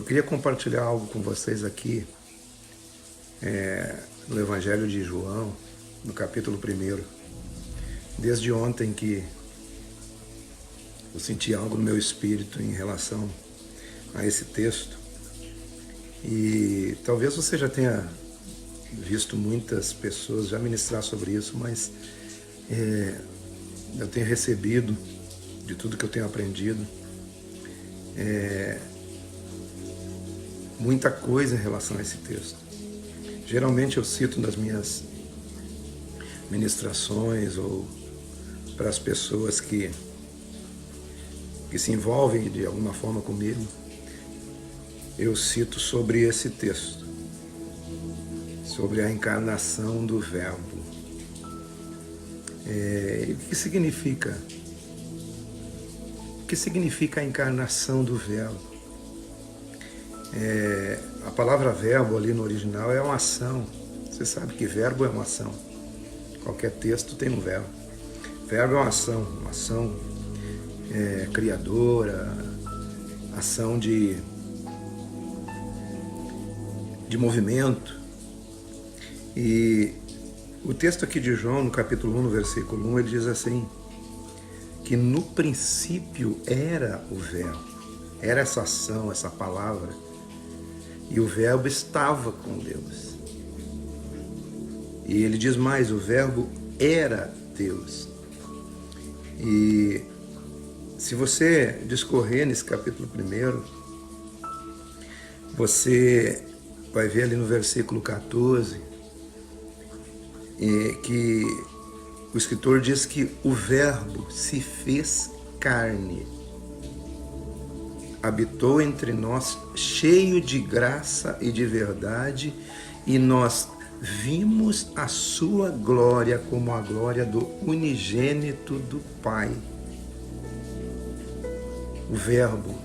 queria compartilhar algo com vocês aqui, no Evangelho de João, no capítulo 1. Desde ontem que eu senti algo no meu espírito em relação a esse texto. E talvez você já tenha visto muitas pessoas já ministrar sobre isso, mas eu tenho recebido de tudo que eu tenho aprendido muita coisa em relação a esse texto. Geralmente eu cito nas minhas ministrações ou para as pessoas que se envolvem de alguma forma comigo, eu cito sobre esse texto, sobre a encarnação do Verbo. E o que significa? O que significa a encarnação do Verbo? A palavra verbo ali no original é uma ação. Você sabe que verbo é uma ação. Qualquer texto tem um verbo. Verbo é uma ação criadora, ação de movimento. E o texto aqui de João, no capítulo 1, no versículo 1, ele diz assim, que no princípio era o verbo, era essa ação, essa palavra, e o verbo estava com Deus. E ele diz mais, o verbo era Deus. E se você discorrer nesse capítulo 1, você vai ver ali no versículo 14, que o escritor diz que o verbo se fez carne, habitou entre nós cheio de graça e de verdade, e nós vimos a sua glória como a glória do unigênito do Pai. O verbo,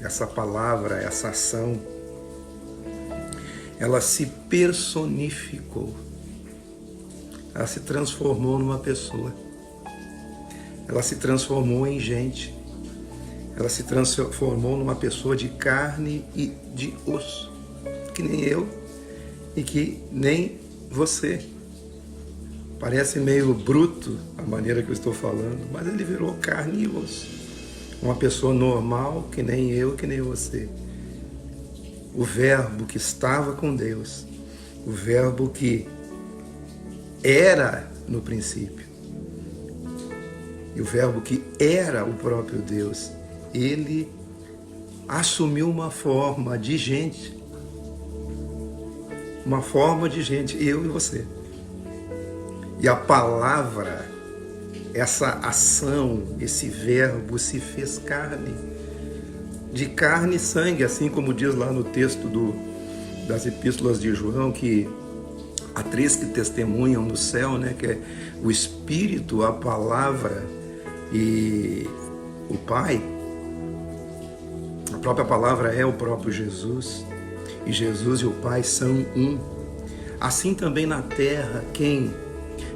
essa palavra, essa ação, ela se personificou. Ela se transformou numa pessoa. Ela se transformou em gente. Ela se transformou numa pessoa de carne e de osso. Que nem eu e que nem você. Parece meio bruto a maneira que eu estou falando, mas ele virou carne e osso. Uma pessoa normal, que nem eu, que nem você. O verbo que estava com Deus. O verbo que era no princípio. E o verbo que era o próprio Deus, ele assumiu uma forma de gente. Uma forma de gente, eu e você. E a palavra, essa ação, esse verbo se fez carne. De carne e sangue, assim como diz lá no texto das epístolas de João, que há 3 que testemunham no céu, né? Que é o Espírito, a palavra e o Pai. A própria palavra é o próprio Jesus. E Jesus e o Pai são um. Assim também na terra, quem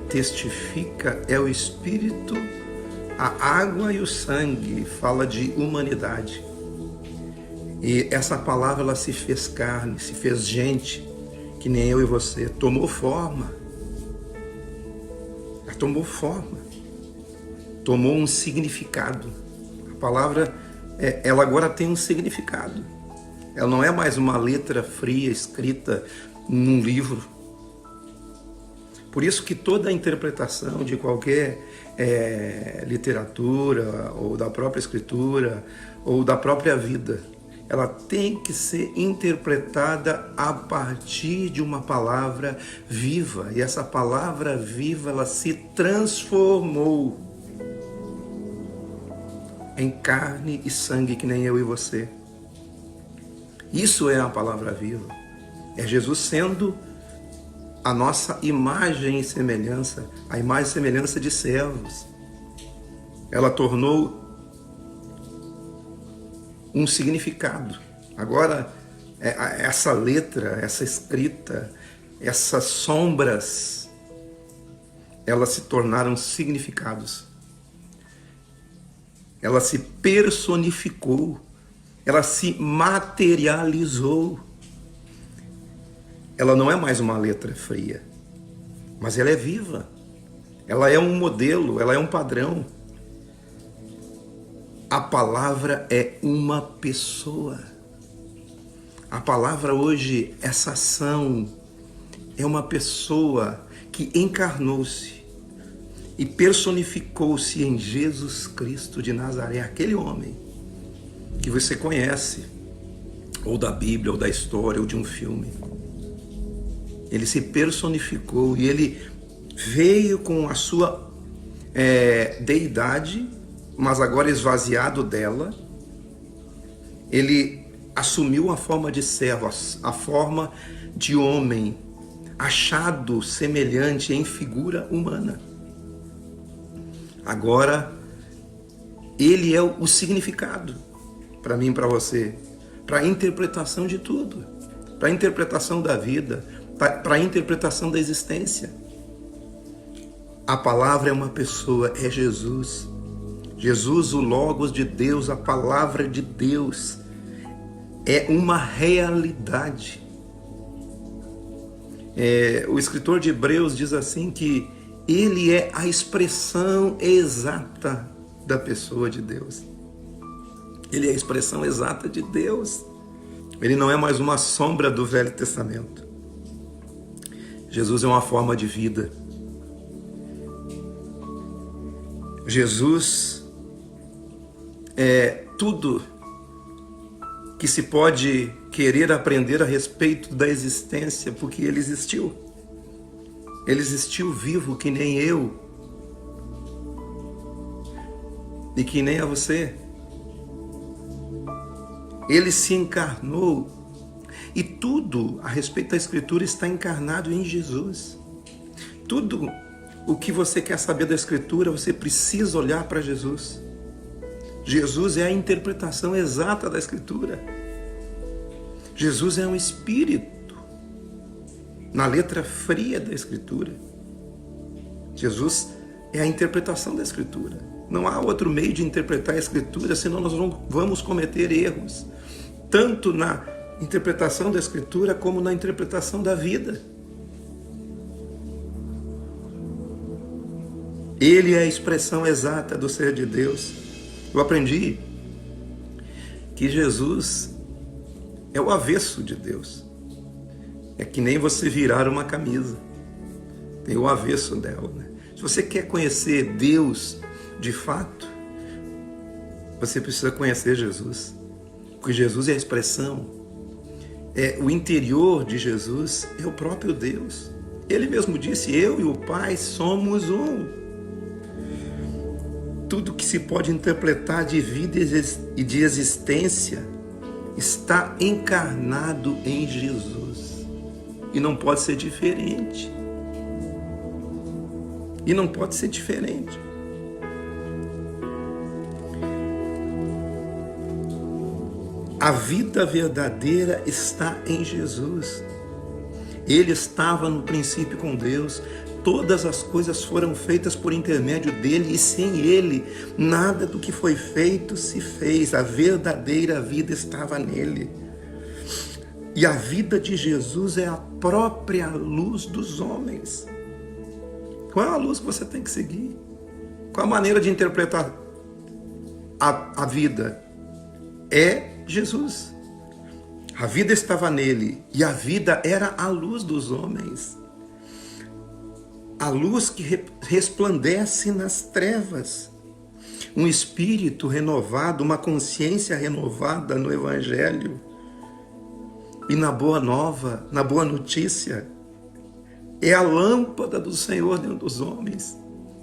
testifica é o Espírito, a água e o sangue, fala de humanidade. E essa palavra, ela se fez carne, se fez gente, que nem eu e você, tomou forma. Ela tomou forma. Tomou um significado. A palavra, ela agora tem um significado. Ela não é mais uma letra fria escrita num livro. Por isso que toda a interpretação de qualquer literatura, ou da própria escritura, ou da própria vida, ela tem que ser interpretada a partir de uma palavra viva. E essa palavra viva, ela se transformou em carne e sangue, que nem eu e você. Isso é a palavra viva. É Jesus sendo a nossa imagem e semelhança, a imagem e semelhança de servos. Ela tornou um significado. Agora, essa letra, essa escrita, essas sombras, elas se tornaram significados. Ela se personificou ela se materializou. Ela não é mais uma letra fria, mas ela é viva. Ela é um modelo, ela é um padrão. A palavra é uma pessoa. A palavra hoje, essa ação, é uma pessoa que encarnou-se e personificou-se em Jesus Cristo de Nazaré, aquele homem que você conhece, ou da Bíblia, ou da história, ou de um filme. Ele se personificou e ele veio com a sua deidade, mas agora esvaziado dela. Ele assumiu a forma de servo, a forma de homem, achado semelhante em figura humana. Agora, ele é o significado para mim e para você, para a interpretação de tudo, para a interpretação da vida, para a interpretação da existência. A palavra é uma pessoa, é Jesus. Jesus, o Logos de Deus, a palavra de Deus, é uma realidade. O escritor de Hebreus diz assim que ele é a expressão exata da pessoa de Deus. Ele é a expressão exata de Deus. Ele não é mais uma sombra do Velho Testamento. Jesus é uma forma de vida. Jesus é tudo que se pode querer aprender a respeito da existência, porque ele existiu. Ele existiu vivo, que nem eu e que nem a você. Ele se encarnou e tudo a respeito da Escritura está encarnado em Jesus. Tudo o que você quer saber da Escritura, você precisa olhar para Jesus. Jesus é a interpretação exata da Escritura. Jesus é um espírito na letra fria da Escritura. Jesus é a interpretação da Escritura. Não há outro meio de interpretar a Escritura, senão nós vamos cometer erros, tanto na interpretação da Escritura como na interpretação da vida. Ele é a expressão exata do ser de Deus. Eu aprendi que Jesus é o avesso de Deus. É que nem você virar uma camisa. Tem o avesso dela, né? Se você quer conhecer Deus de fato, você precisa conhecer Jesus. Porque Jesus é a expressão. O interior de Jesus é o próprio Deus. Ele mesmo disse, eu e o Pai somos um. Tudo que se pode interpretar de vida e de existência está encarnado em Jesus. E não pode ser diferente. E não pode ser diferente. A vida verdadeira está em Jesus. Ele estava no princípio com Deus. Todas as coisas foram feitas por intermédio dele, e sem ele, nada do que foi feito se fez. A verdadeira vida estava nele. E a vida de Jesus é a própria luz dos homens. Qual é a luz que você tem que seguir? Qual a maneira de interpretar a vida? É Jesus. A vida estava nele, e a vida era a luz dos homens. A luz que resplandece nas trevas. Um espírito renovado, uma consciência renovada no Evangelho. E na boa nova, na boa notícia, é a lâmpada do Senhor dentro dos homens,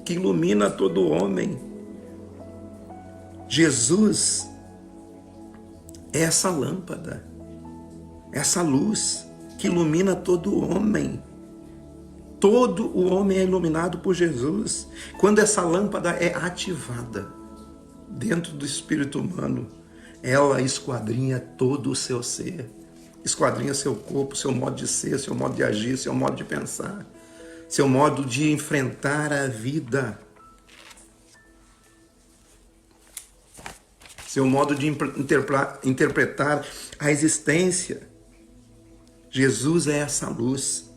que ilumina todo homem. Jesus é essa lâmpada, essa luz que ilumina todo homem. Todo o homem é iluminado por Jesus. Quando essa lâmpada é ativada dentro do espírito humano, ela esquadrinha todo o seu ser. Esquadrinha seu corpo, seu modo de ser, seu modo de agir, seu modo de pensar, seu modo de enfrentar a vida. seu modo de interpretar a existência. Jesus é essa luz.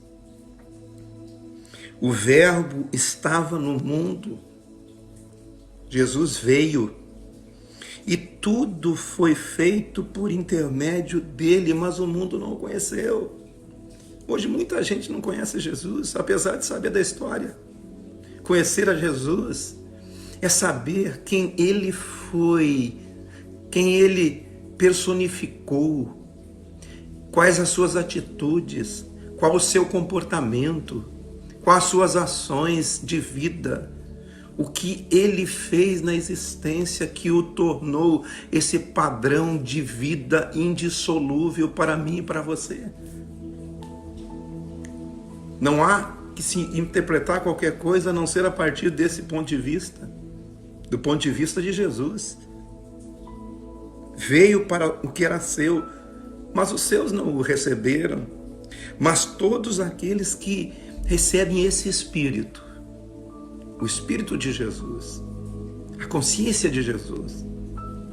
O Verbo estava no mundo. Jesus veio. E tudo foi feito por intermédio dele, mas o mundo não o conheceu. Hoje muita gente não conhece Jesus, apesar de saber da história. Conhecer a Jesus é saber quem ele foi, quem ele personificou, quais as suas atitudes, qual o seu comportamento, quais as suas ações de vida, o que ele fez na existência que o tornou esse padrão de vida indissolúvel para mim e para você. Não há que se interpretar qualquer coisa a não ser a partir desse ponto de vista, do ponto de vista de Jesus. Veio para o que era seu, mas os seus não o receberam. Mas todos aqueles que recebem esse Espírito, o Espírito de Jesus, a consciência de Jesus,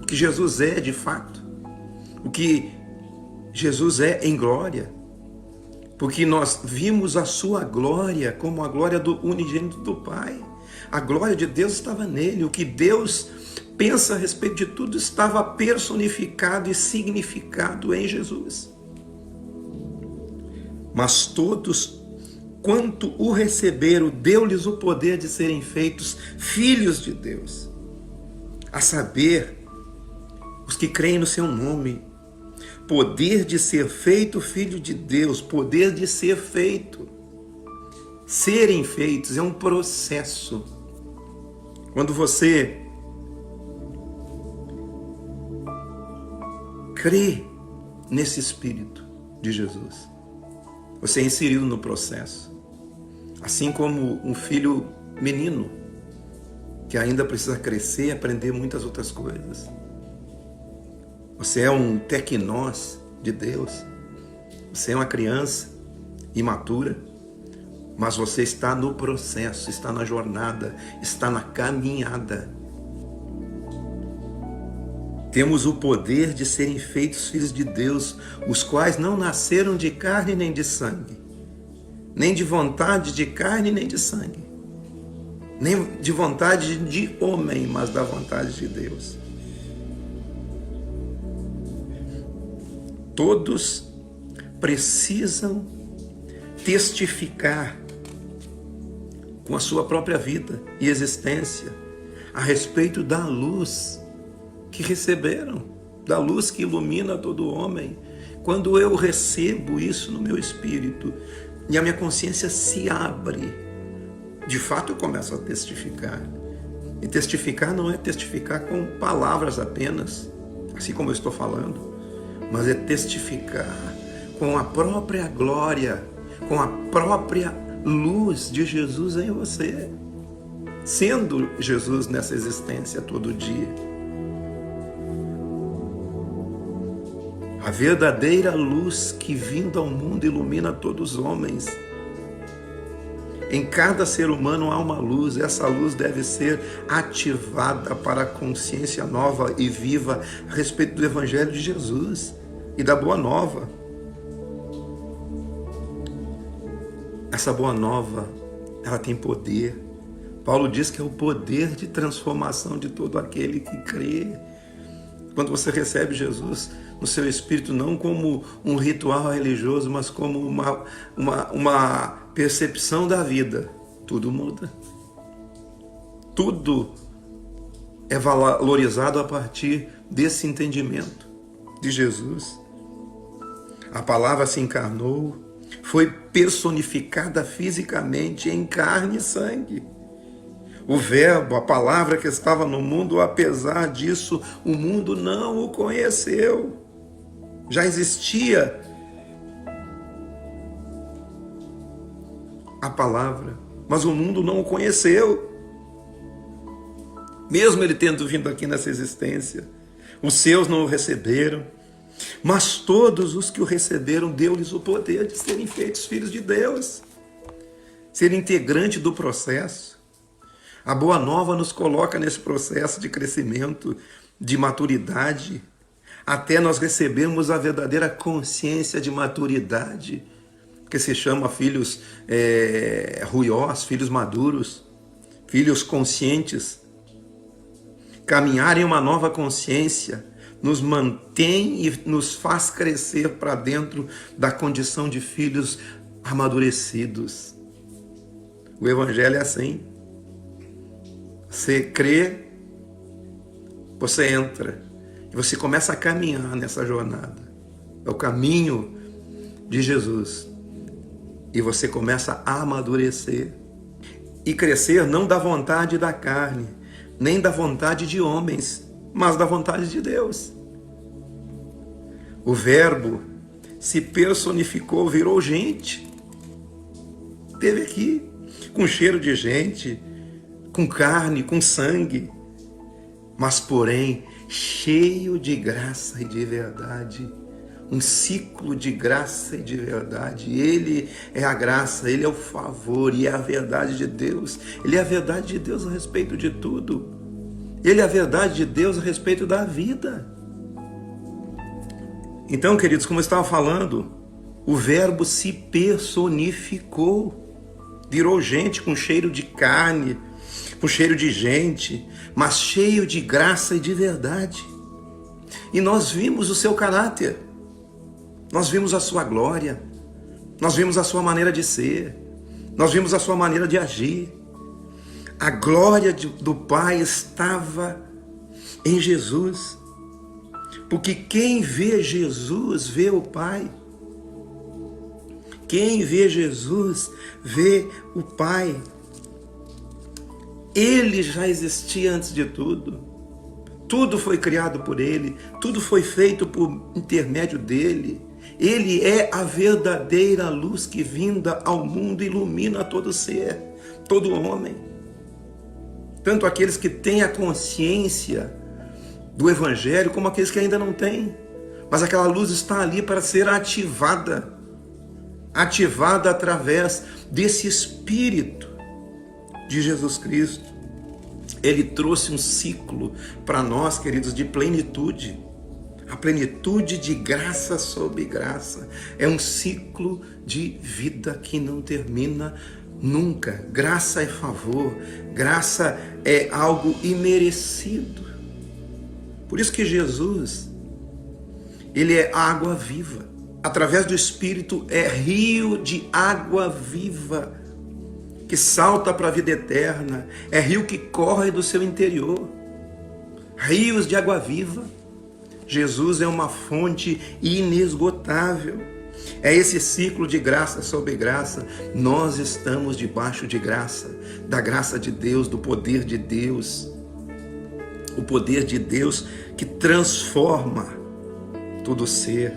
o que Jesus é de fato, o que Jesus é em glória, porque nós vimos a sua glória como a glória do unigênito do Pai. A glória de Deus estava nele. O que Deus pensa a respeito de tudo estava personificado e significado em Jesus. Mas todos, quanto o receberam, deu-lhes o poder de serem feitos filhos de Deus. A saber, os que creem no seu nome. Poder de ser feito filho de Deus, poder de ser feito. Serem feitos é um processo. Quando você crê nesse Espírito de Jesus, você é inserido no processo. Assim como um filho menino, que ainda precisa crescer e aprender muitas outras coisas. Você é um teknós de Deus. Você é uma criança imatura, mas você está no processo, está na jornada, está na caminhada. Temos o poder de serem feitos filhos de Deus, os quais não nasceram de carne nem de sangue, nem de vontade de carne nem de sangue, nem de vontade de homem, mas da vontade de Deus. Todos precisam testificar com a sua própria vida e existência a respeito da luz que receberam, da luz que ilumina todo homem. Quando eu recebo isso no meu espírito e a minha consciência se abre, de fato eu começo a testificar. E testificar não é testificar com palavras apenas, assim como eu estou falando, mas é testificar com a própria glória, com a própria luz de Jesus em você, sendo Jesus nessa existência todo dia. A verdadeira luz que vindo ao mundo ilumina todos os homens. Em cada ser humano há uma luz, essa luz deve ser ativada para a consciência nova e viva a respeito do Evangelho de Jesus e da Boa Nova. Essa Boa Nova, ela tem poder. Paulo diz que é o poder de transformação de todo aquele que crê. Quando você recebe Jesus no seu espírito, não como um ritual religioso, mas como uma percepção da vida, tudo muda. Tudo é valorizado a partir desse entendimento de Jesus. A palavra se encarnou, foi personificada fisicamente em carne e sangue. O Verbo, a palavra que estava no mundo, apesar disso, o mundo não o conheceu. Já existia a palavra, mas o mundo não o conheceu. Mesmo ele tendo vindo aqui nessa existência, os seus não o receberam, mas todos os que o receberam, deu-lhes o poder de serem feitos filhos de Deus, ser integrante do processo. A Boa Nova nos coloca nesse processo de crescimento, de maturidade, até nós recebermos a verdadeira consciência de maturidade, que se chama filhos ruiós, filhos maduros, filhos conscientes. Caminhar em uma nova consciência nos mantém e nos faz crescer para dentro da condição de filhos amadurecidos. O Evangelho é assim. Você crê, você entra e você começa a caminhar nessa jornada. É o caminho de Jesus. E você começa a amadurecer e crescer não da vontade da carne, nem da vontade de homens, mas da vontade de Deus. O Verbo se personificou, virou gente. Esteve aqui, com cheiro de gente, com carne, com sangue, mas porém cheio de graça e de verdade. Um ciclo de graça e de verdade. Ele é a graça, Ele é o favor e é a verdade de Deus. Ele é a verdade de Deus a respeito de tudo. Ele é a verdade de Deus a respeito da vida. Então, queridos, como eu estava falando, o Verbo se personificou. Virou gente com cheiro de carne, com cheiro de gente, mas cheio de graça e de verdade. E nós vimos o seu caráter. Nós vimos a sua glória, nós vimos a sua maneira de ser, nós vimos a sua maneira de agir. A glória do Pai estava em Jesus, porque quem vê Jesus vê o Pai. Quem vê Jesus vê o Pai. Ele já existia antes de tudo. Tudo foi criado por Ele, tudo foi feito por intermédio dEle. Ele é a verdadeira luz que vinda ao mundo ilumina todo ser, todo homem. Tanto aqueles que têm a consciência do Evangelho, como aqueles que ainda não têm. Mas aquela luz está ali para ser ativada. Ativada através desse Espírito de Jesus Cristo. Ele trouxe um ciclo para nós, queridos, de plenitude. A plenitude de graça sobre graça. É um ciclo de vida que não termina nunca. Graça é favor. Graça é algo imerecido. Por isso que Jesus, Ele é água viva. Através do Espírito é rio de água viva, que salta para a vida eterna. É rio que corre do seu interior. Rios de água viva. Jesus é uma fonte inesgotável. É esse ciclo de graça sobre graça. Nós estamos debaixo de graça, da graça de Deus, do poder de Deus. O poder de Deus que transforma todo ser.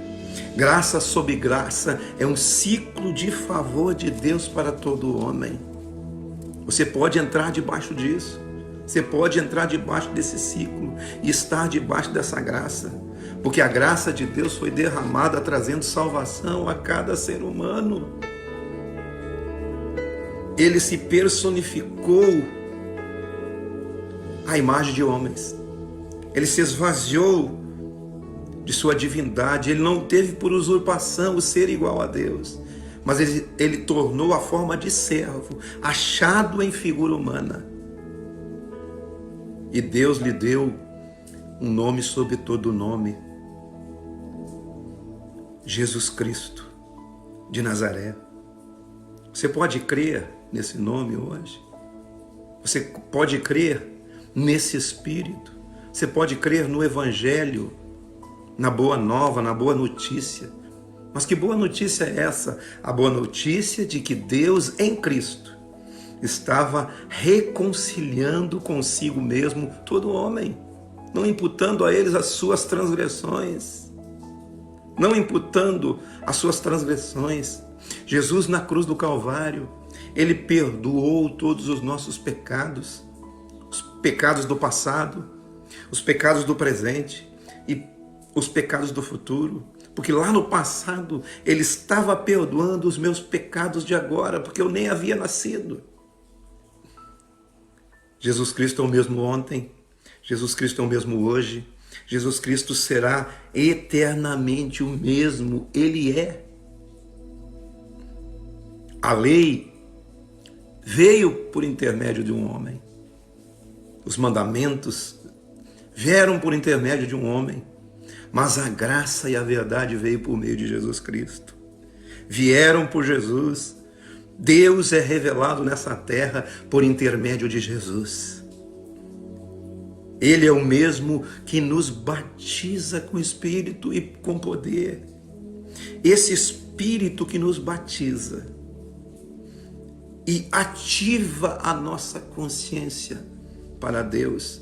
Graça sobre graça é um ciclo de favor de Deus para todo homem. Você pode entrar debaixo disso. Você pode entrar debaixo desse ciclo e estar debaixo dessa graça, porque a graça de Deus foi derramada trazendo salvação a cada ser humano. Ele se personificou à imagem de homens. Ele se esvaziou de sua divindade. Ele não teve por usurpação o ser igual a Deus, mas ele tornou a forma de servo, achado em figura humana. E Deus lhe deu um nome sobre todo nome. Jesus Cristo de Nazaré. Você pode crer nesse nome hoje? Você pode crer nesse Espírito? Você pode crer no Evangelho, na boa nova, na boa notícia? Mas que boa notícia é essa? A boa notícia de que Deus em Cristo estava reconciliando consigo mesmo todo homem, não imputando a eles as suas transgressões. Não imputando as suas transgressões. Jesus na cruz do Calvário, Ele perdoou todos os nossos pecados, os pecados do passado, os pecados do presente e os pecados do futuro. Porque lá no passado, Ele estava perdoando os meus pecados de agora, porque eu nem havia nascido. Jesus Cristo é o mesmo ontem, Jesus Cristo é o mesmo hoje. Jesus Cristo será eternamente o mesmo. Ele é. A lei veio por intermédio de um homem. Os mandamentos vieram por intermédio de um homem. Mas a graça e a verdade veio por meio de Jesus Cristo. Vieram por Jesus. Deus é revelado nessa terra por intermédio de Jesus. Ele é o mesmo que nos batiza com Espírito e com poder. Esse Espírito que nos batiza e ativa a nossa consciência para Deus.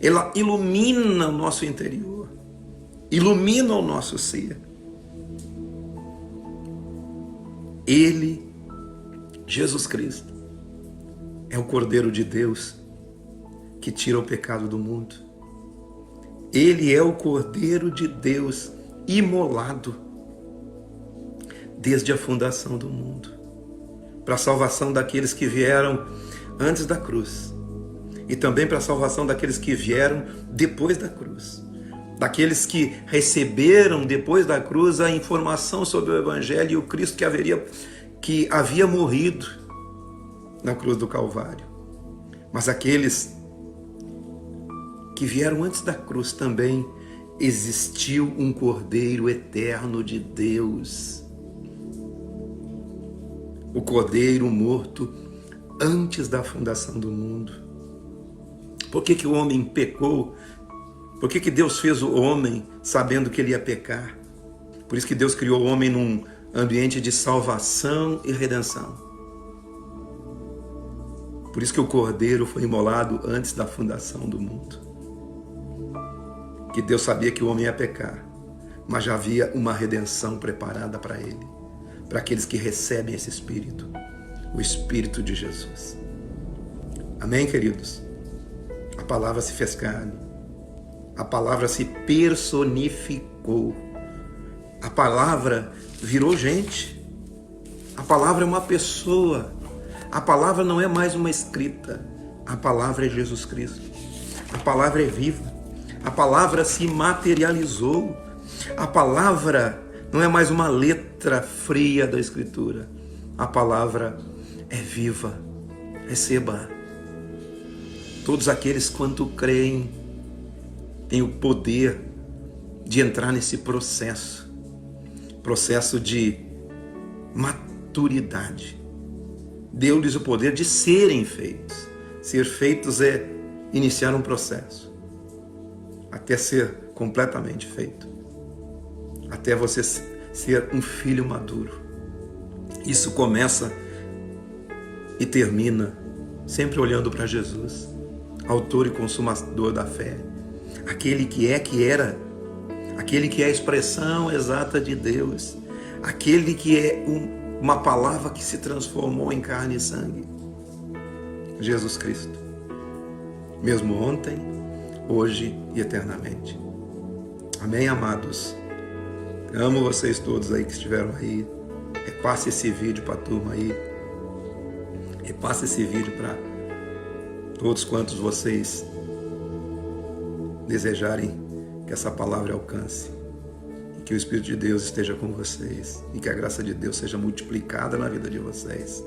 Ela ilumina o nosso interior, ilumina o nosso ser. Ele, Jesus Cristo, é o Cordeiro de Deus que tira o pecado do mundo. Ele é o Cordeiro de Deus imolado desde a fundação do mundo, para a salvação daqueles que vieram antes da cruz e também para a salvação daqueles que vieram depois da cruz, daqueles que receberam depois da cruz a informação sobre o Evangelho e o Cristo que havia morrido na cruz do Calvário. Mas aqueles que vieram antes da cruz também existiu um Cordeiro eterno de Deus, o Cordeiro morto antes da fundação do mundo. Por que o homem pecou? Por que Deus fez o homem sabendo que ele ia pecar? Por isso que Deus criou o homem num ambiente de salvação e redenção. Por isso que o Cordeiro foi imolado antes da fundação do mundo. Que Deus sabia que o homem ia pecar, mas já havia uma redenção preparada para ele, para aqueles que recebem esse Espírito, o Espírito de Jesus. Amém, queridos? A palavra se fez carne, a palavra se personificou, a palavra virou gente, a palavra é uma pessoa, a palavra não é mais uma escrita, a palavra é Jesus Cristo, a palavra é viva, a palavra se materializou, a palavra não é mais uma letra fria da Escritura, a palavra é viva. Receba. Todos aqueles quanto creem têm o poder de entrar nesse processo de maturidade. Deu-lhes o poder de serem feitos. Ser feitos é iniciar um processo, até ser completamente feito, até você ser um filho maduro. Isso começa e termina sempre olhando para Jesus, autor e consumador da fé, aquele que era, aquele que é a expressão exata de Deus, aquele que é uma palavra que se transformou em carne e sangue, Jesus Cristo, mesmo ontem, hoje e eternamente. Amém, amados? Amo vocês todos aí que estiveram aí. Repasse esse vídeo para a turma aí. Repasse esse vídeo para todos quantos vocês desejarem que essa palavra alcance. E que o Espírito de Deus esteja com vocês. E que a graça de Deus seja multiplicada na vida de vocês.